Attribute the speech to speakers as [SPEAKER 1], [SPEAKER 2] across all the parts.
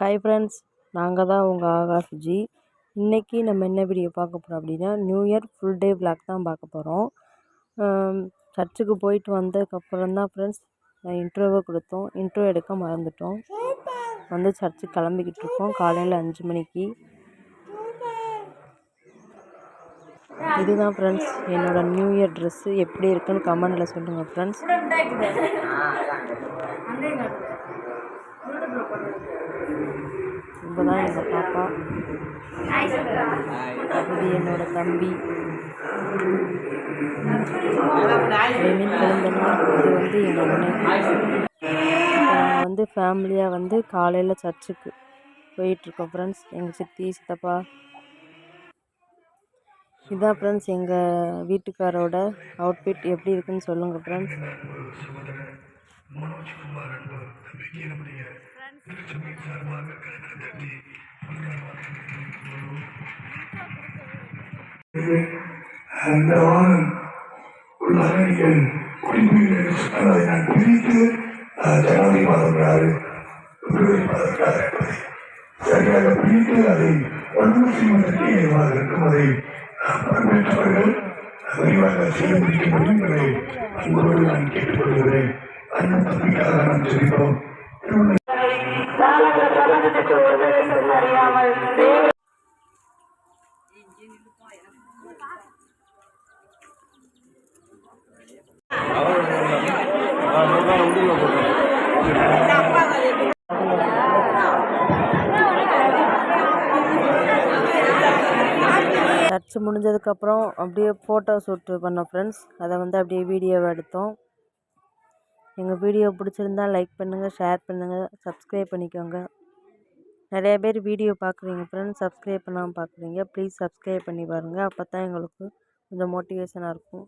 [SPEAKER 1] Hi friends, நாங்கள் தான் உங்கள் ஆகாஷ் ஜி. இன்றைக்கி நம்ம என்ன வீடியோ பார்க்க போகிறோம் அப்படின்னா, new year full day vlog தான் பார்க்க போகிறோம். சர்ச்சுக்கு போயிட்டு வந்ததுக்கப்புறம் தான் ஃப்ரெண்ட்ஸ் இன்ட்ரோவை கொடுத்தோம். இன்ட்ரோ எடுக்க மறந்துட்டோம். வந்து சர்ச்சுக்கு கிளம்பிக்கிட்டு இருக்கோம் காலையில் 5 மணிக்கு. இதுதான் ஃப்ரெண்ட்ஸ் என்னோடய நியூ இயர் ட்ரெஸ்ஸு. எப்படி இருக்குன்னு கமெண்டில் சொல்லுங்கள் ஃப்ரெண்ட்ஸ். இப்போ தான் எங்கள் பாப்பா, இது என்னோட தம்பி லெமின் குழந்தனார், இது எங்கள் அண்ணன். நாங்கள் ஃபேமிலியாக காலையில் சர்ச்சுக்கு போயிட்டுருக்கோம் ஃப்ரெண்ட்ஸ். எங்கள் சித்தி சித்தப்பா. இதான் ஃப்ரெண்ட்ஸ் எங்கள் வீட்டுக்காரோட அவுட்ஃபிட். எப்படி இருக்குன்னு சொல்லுங்கள் ஃப்ரெண்ட்ஸ்.
[SPEAKER 2] அந்த வாரம் உள்ளார்கள் குடிநீரை நான் பிரித்து ஜனவரி மாதம் 6 பிப்ரவரி மாதம் 6 என்பதை சரியாக பிரித்து அதை ஒன்று செய்வதற்கு ஏதுவாக இருக்கும். அதை பங்கேற்றவர்கள் விரிவாக செய்ய முடிக்க முடியும் என்பதை அன்போடு நான் கேட்டுக்கொள்கிறேன். அண்ணன் தம்பிக்காக நாம் தெரிவிப்போம்.
[SPEAKER 1] சர்ச்சு முடிஞ்சதுக்கப்புறம் அப்படியே ஃபோட்டோ ஷூட்டு பண்ணோம் ஃப்ரெண்ட்ஸ். அதை அப்படியே வீடியோவை எடுத்தோம். எங்கள் வீடியோ பிடிச்சிருந்தா லைக் பண்ணுங்கள், ஷேர் பண்ணுங்கள், சப்ஸ்கிரைப் பண்ணிக்கோங்க. நிறைய பேர் வீடியோ பார்க்குறீங்க ஃப்ரெண்ட்ஸ், சப்ஸ்கிரைப் பண்ணாமல் பார்க்குறீங்க. ப்ளீஸ் சப்ஸ்கிரைப் பண்ணி பாருங்கள். அப்போ தான் எங்களுக்கு கொஞ்சம் மோட்டிவேஷனாக இருக்கும்.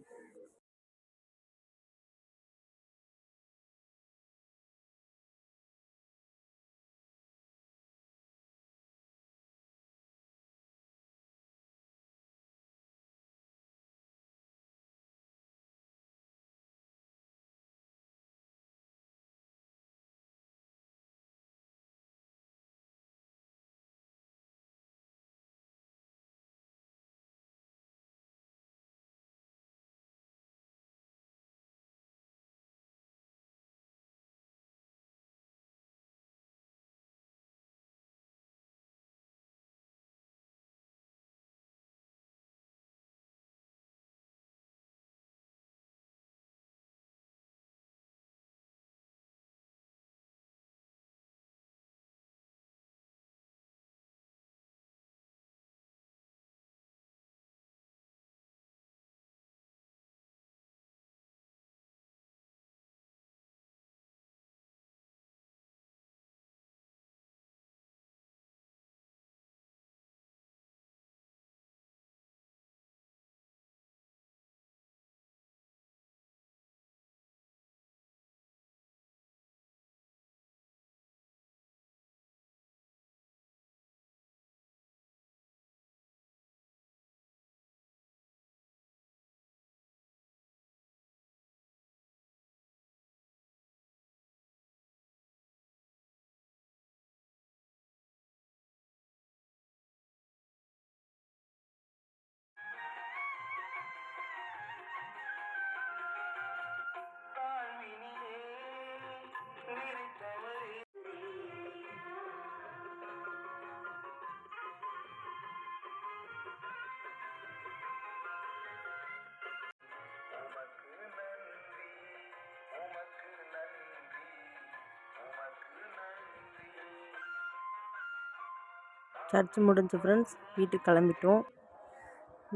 [SPEAKER 1] சர்ச் முடிஞ்சு ஃப்ரெண்ட்ஸ் வீட்டுக்கு கிளம்பிட்டோம்.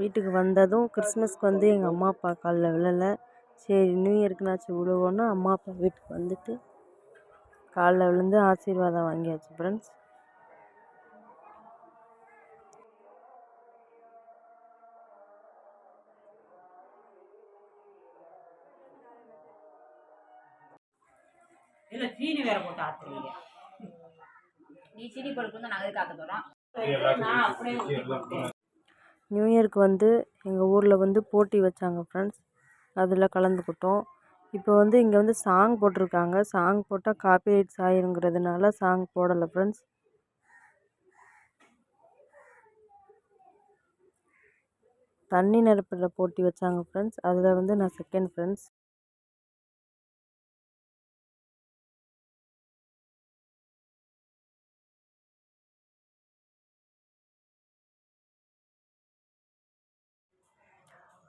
[SPEAKER 1] வீட்டுக்கு வந்ததும் கிறிஸ்மஸ்க்கு எங்கள் அம்மா அப்பா காலில் விழலை. சரி நியூ இயருக்குனாச்சும் விழுவோன்னா அம்மா அப்பா வீட்டுக்கு வந்துட்டு காலில் விழுந்து ஆசீர்வாதம் வாங்கியாச்சு ஃப்ரெண்ட்ஸ்.
[SPEAKER 3] இல்லை சீனி வேற போட்டு ஆத்துறீங்க. நீ சீனி பழுப்பு நாங்கள் காத்த போகிறோம்.
[SPEAKER 1] நியூ இயருக்கு எங்கள் ஊரில் போட்டி வச்சாங்க ஃப்ரெண்ட்ஸ். அதில் கலந்துக்கிட்டோம். இப்போ இங்கே சாங் போட்டிருக்காங்க. சாங் போட்டால் காப்பிரைட்ஸ் ஆயிருங்கிறதுனால சாங் போடலை ஃப்ரெண்ட்ஸ். தண்ணி நிரப்புற போட்டி வச்சாங்க ஃப்ரெண்ட்ஸ். அதில் வந்து நான் செகண்ட் ஃப்ரெண்ட்ஸ்.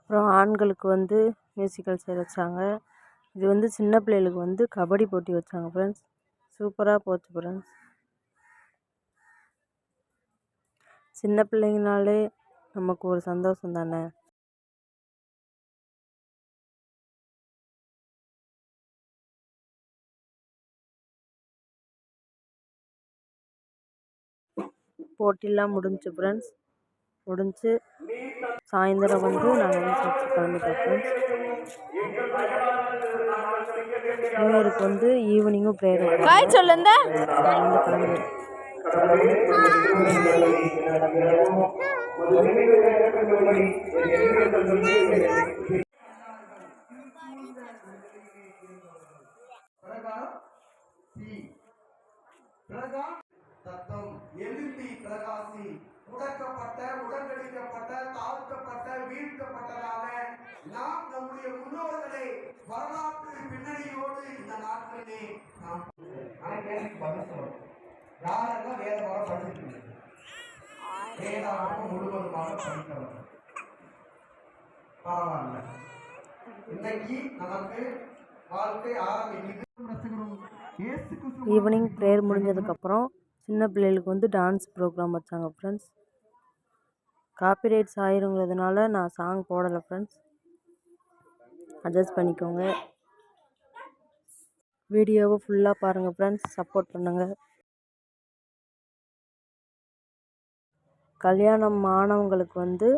[SPEAKER 1] அப்புறம் ஆண்களுக்கு வந்து மியூசிக்கல் சேர் வச்சாங்க. இது வந்து சின்ன பிள்ளைகளுக்கு வந்து கபடி போட்டி வச்சாங்க ஃப்ரெண்ட்ஸ். சூப்பராக போச்சு ஃப்ரெண்ட்ஸ். சின்ன பிள்ளைங்கனாலே நமக்கு ஒரு சந்தோஷம் தானே. போட்டிலாம் முடிஞ்சு ஃப்ரெண்ட்ஸ். முடிஞ்சு சாயந்தரம் வந்து நாங்கள் வந்து சர்ச்சுக்கு கிளம்பிட்டோம் ஃப்ரெண்ட்ஸ். நியூ இயருக்கு வந்து ஈவினிங்கும் ப்ரேயர் வைப்பாங்க.
[SPEAKER 3] சொல்லுங்க
[SPEAKER 1] வந்து கிளம்பி
[SPEAKER 2] தத்தம் எழும்பி பிரகாசி முடக்கப்பட்ட உடனடிக்கப்பட்ட தாழ்த்தப்பட்ட வீழ்த்தப்பட்டதான நாம் நம்முடைய முன்னோர்களை வரலாற்று பின்னணியோடு இந்த நாட்டிலே நாம் யாரெல்லாம் வேதமாக படிச்சிருக்கீங்க? வேதாகமம் முழுவதுமாக படித்தவர் பரவாயில்ல. இன்னைக்கு நமக்கு வாழ்க்கை ஆரம்பிக்குது.
[SPEAKER 1] ஈவினிங் ப்ரேயர் முடிஞ்சதுக்கப்புறம் சின்ன பிள்ளைகளுக்கு வந்து டான்ஸ் ப்ரோக்ராம் வச்சாங்க ஃப்ரெண்ட்ஸ். காப்பிரைட்ஸ் ஆயிருங்கிறதுனால நான் சாங் போடலை ஃப்ரெண்ட்ஸ். அட்ஜஸ்ட் பண்ணிக்கோங்க. வீடியோவை ஃபுல்லாக பாருங்கள் ஃப்ரெண்ட்ஸ். சப்போர்ட் பண்ணுங்கள். கல்யாணம் ஆனவங்களுக்கு வந்து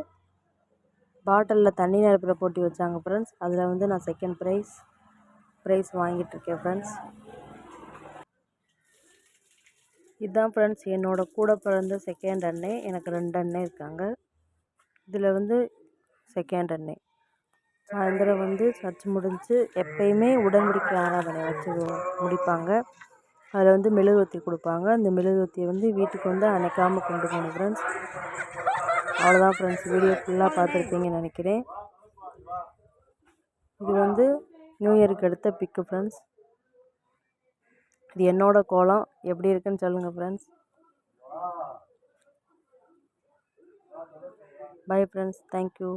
[SPEAKER 1] பாட்டிலில் தண்ணி நிரப்புற போட்டி வச்சாங்க ஃப்ரெண்ட்ஸ். அதில் வந்து நான் செகண்ட் ப்ரைஸ் வாங்கிட்டுருக்கேன் ஃப்ரெண்ட்ஸ். இதுதான் ஃப்ரெண்ட்ஸ் என்னோட கூட பிறந்த செகண்ட் அண்ணே. எனக்கு 2 அண்ணே இருக்காங்க. இதில் வந்து செகண்ட் அண்ணே. சாயந்தரம் வந்து சர்ச் முடிஞ்சு எப்பயுமே உடன்படிக்கை ஆராதனை வச்சு முடிப்பாங்க. அதில் வந்து மெழுகுவர்த்தி கொடுப்பாங்க. அந்த மெழுகுவர்த்தியை வந்து வீட்டுக்கு வந்து அணைக்காமல் கொண்டு போகணும் ஃப்ரெண்ட்ஸ். அவ்வளோதான் ஃப்ரெண்ட்ஸ். வீடியோ ஃபுல்லாக பார்த்துருப்பீங்கன்னு நினைக்கிறேன். இது வந்து நியூ இயருக்கு எடுத்த பிக்கு ஃப்ரெண்ட்ஸ். இது என்னோட கோலம். எப்படி இருக்குன்னு சொல்லுங்கள் ஃப்ரெண்ட்ஸ். Bye friends. தேங்க்யூ.